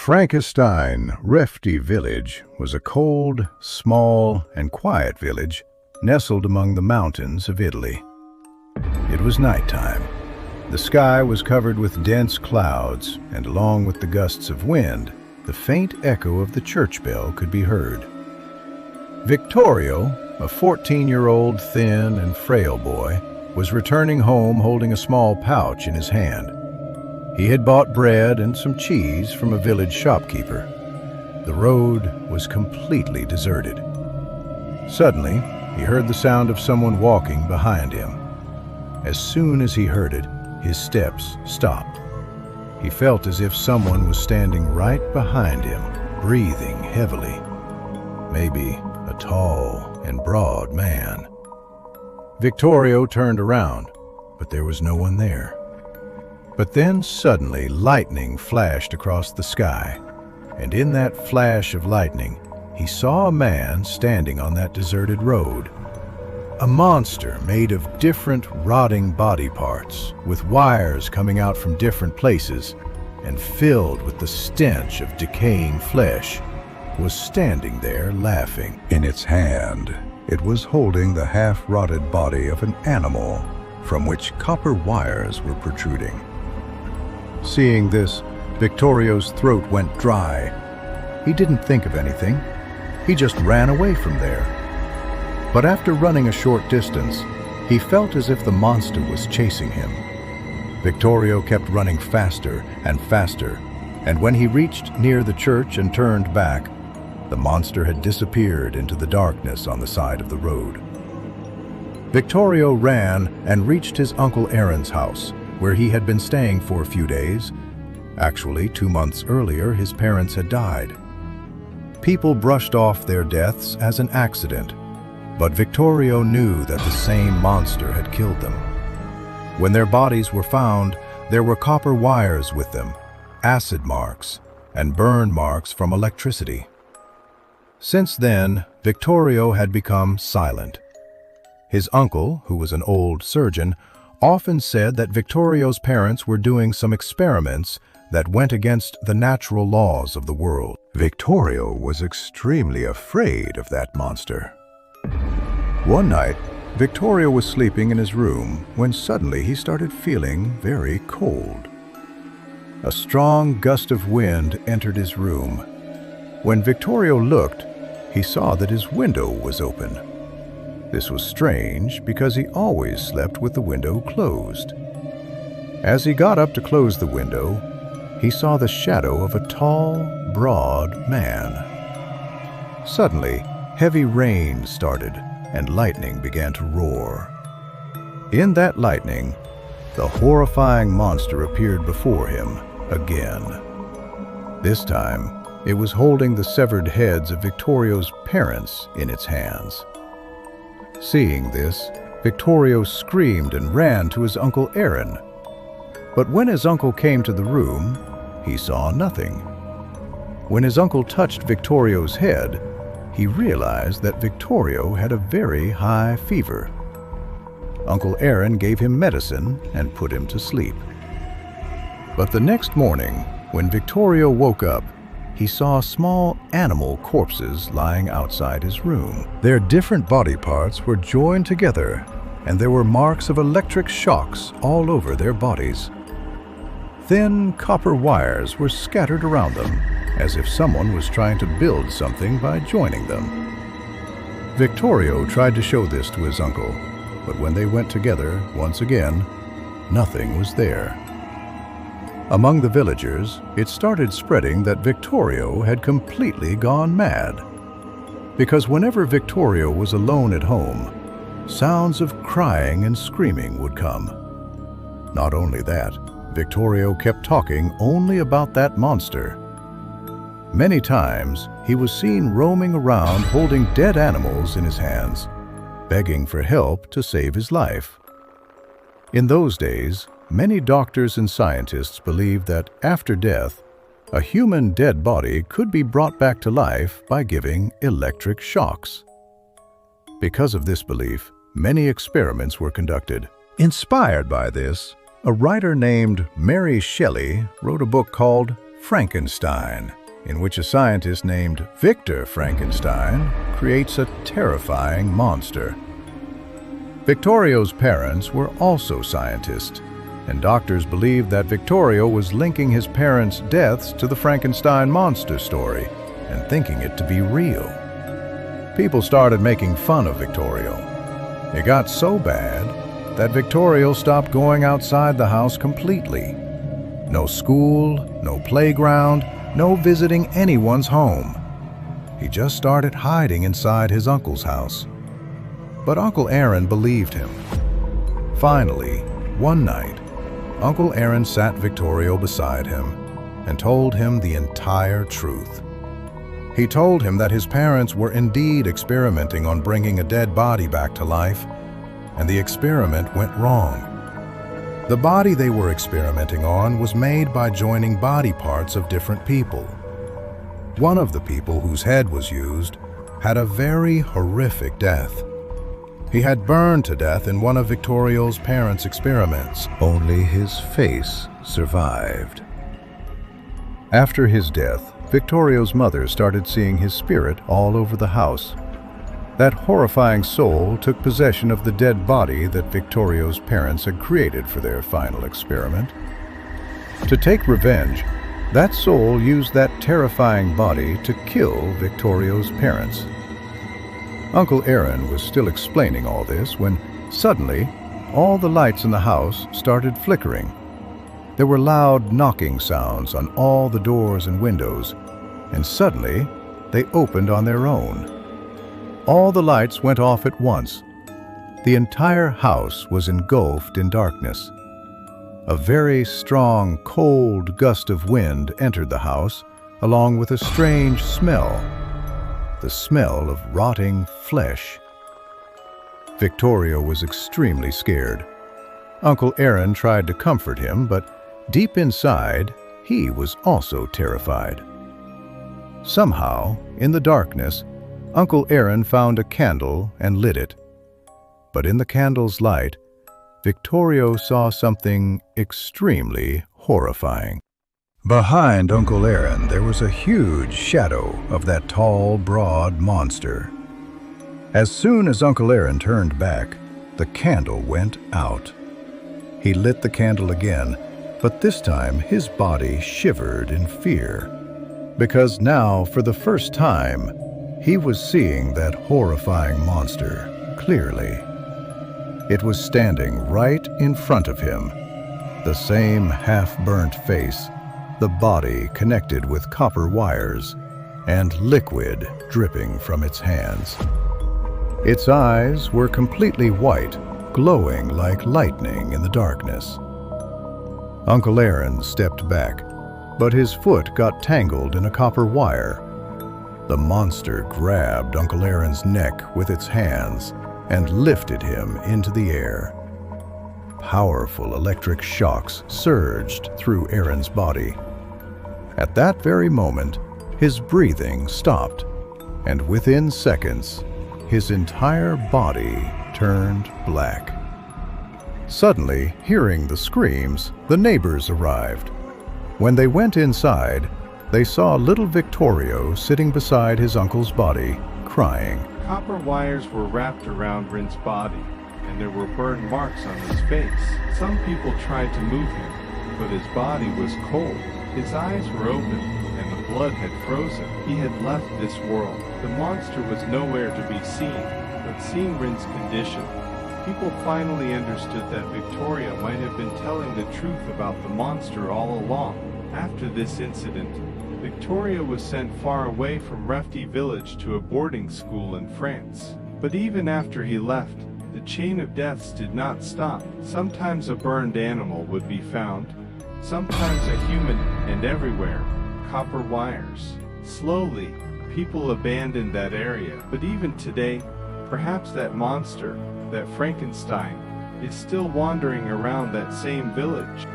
Frankenstein Refti village was a cold, small, and quiet village nestled among the mountains of Italy. It was nighttime. The sky was covered with dense clouds, and along with the gusts of wind, the faint echo of the church bell could be heard. Vittorio, a 14-year-old thin and frail boy, was returning home holding a small pouch in his hand. He had bought bread and some cheese from a village shopkeeper. The road was completely deserted. Suddenly, he heard the sound of someone walking behind him. As soon as he heard it, his steps stopped. He felt as if someone was standing right behind him, breathing heavily. Maybe a tall and broad man. Vittorio turned around, but there was no one there. But then suddenly lightning flashed across the sky, and in that flash of lightning, he saw a man standing on that deserted road. A monster made of different rotting body parts, with wires coming out from different places, and filled with the stench of decaying flesh, was standing there laughing. In its hand, it was holding the half-rotted body of an animal from which copper wires were protruding. Seeing this, Vittorio's throat went dry. He didn't think of anything. He just ran away from there. But after running a short distance, he felt as if the monster was chasing him. Vittorio kept running faster and faster, and when he reached near the church and turned back, the monster had disappeared into the darkness on the side of the road. Vittorio ran and reached his Uncle Aaron's house, where he had been staying for a few days. Actually, 2 months earlier, his parents had died. People brushed off their deaths as an accident, but Vittorio knew that the same monster had killed them. When their bodies were found, there were copper wires with them, acid marks, and burn marks from electricity. Since then, Vittorio had become silent. His uncle, who was an old surgeon, often said that Vittorio's parents were doing some experiments that went against the natural laws of the world. Vittorio was extremely afraid of that monster. One night, Vittorio was sleeping in his room when suddenly he started feeling very cold. A strong gust of wind entered his room. When Vittorio looked, he saw that his window was open. This was strange because he always slept with the window closed. As he got up to close the window, he saw the shadow of a tall, broad man. Suddenly, heavy rain started and lightning began to roar. In that lightning, the horrifying monster appeared before him again. This time, it was holding the severed heads of Vittorio's parents in its hands. Seeing this, Vittorio screamed and ran to his Uncle Aaron. But when his uncle came to the room, he saw nothing. When his uncle touched Vittorio's head, he realized that Vittorio had a very high fever. Uncle Aaron gave him medicine and put him to sleep. But the next morning, when Vittorio woke up, he saw small animal corpses lying outside his room. Their different body parts were joined together, and there were marks of electric shocks all over their bodies. Thin copper wires were scattered around them, as if someone was trying to build something by joining them. Vittorio tried to show this to his uncle, but when they went together once again, nothing was there. Among the villagers, it started spreading that Vittorio had completely gone mad. Because whenever Vittorio was alone at home, sounds of crying and screaming would come. Not only that, Vittorio kept talking only about that monster. Many times, he was seen roaming around holding dead animals in his hands, begging for help to save his life. In those days, many doctors and scientists believed that after death, a human dead body could be brought back to life by giving electric shocks. Because of this belief, many experiments were conducted. Inspired by this, a writer named Mary Shelley wrote a book called Frankenstein, in which a scientist named Victor Frankenstein creates a terrifying monster. Victorio's parents were also scientists, and doctors believed that Victorio was linking his parents' deaths to the Frankenstein monster story and thinking it to be real. People started making fun of Victorio. It got so bad that Victorio stopped going outside the house completely. No school, no playground, no visiting anyone's home. He just started hiding inside his uncle's house. But Uncle Aaron believed him. Finally, one night, Uncle Aaron sat Victorio beside him and told him the entire truth. He told him that his parents were indeed experimenting on bringing a dead body back to life, and the experiment went wrong. The body they were experimenting on was made by joining body parts of different people. One of the people whose head was used had a very horrific death. He had burned to death in one of Victorio's parents' experiments. Only his face survived. After his death, Victorio's mother started seeing his spirit all over the house. That horrifying soul took possession of the dead body that Victorio's parents had created for their final experiment. To take revenge, that soul used that terrifying body to kill Victorio's parents. Uncle Aaron was still explaining all this when, suddenly, all the lights in the house started flickering. There were loud knocking sounds on all the doors and windows, and suddenly, they opened on their own. All the lights went off at once. The entire house was engulfed in darkness. A very strong, cold gust of wind entered the house, along with a strange smell. The smell of rotting flesh. Victorio was extremely scared. Uncle Aaron tried to comfort him, but deep inside, he was also terrified. Somehow, in the darkness, Uncle Aaron found a candle and lit it. But in the candle's light, Victorio saw something extremely horrifying. Behind Uncle Aaron, there was a huge shadow of that tall, broad monster. As soon as Uncle Aaron turned back, the candle went out. He lit the candle again, but this time his body shivered in fear, because now, for the first time, he was seeing that horrifying monster clearly. It was standing right in front of him, the same half-burnt face, the body connected with copper wires, and liquid dripping from its hands. Its eyes were completely white, glowing like lightning in the darkness. Uncle Aaron stepped back, but his foot got tangled in a copper wire. The monster grabbed Uncle Aaron's neck with its hands and lifted him into the air. Powerful electric shocks surged through Aaron's body. At that very moment, his breathing stopped, and within seconds, his entire body turned black. Suddenly, hearing the screams, the neighbors arrived. When they went inside, they saw little Victorio sitting beside his uncle's body, crying. Copper wires were wrapped around Rin's body, and there were burn marks on his face. Some people tried to move him, but his body was cold. His eyes were open, and the blood had frozen. He had left this world. The monster was nowhere to be seen, but seeing Rin's condition, people finally understood that Victoria might have been telling the truth about the monster all along. After this incident, Victoria was sent far away from Refty village to a boarding school in France. But even after he left, the chain of deaths did not stop. Sometimes a burned animal would be found, sometimes a human, and everywhere, copper wires. Slowly, people abandoned that area. But even today, perhaps that monster, that Frankenstein, is still wandering around that same village.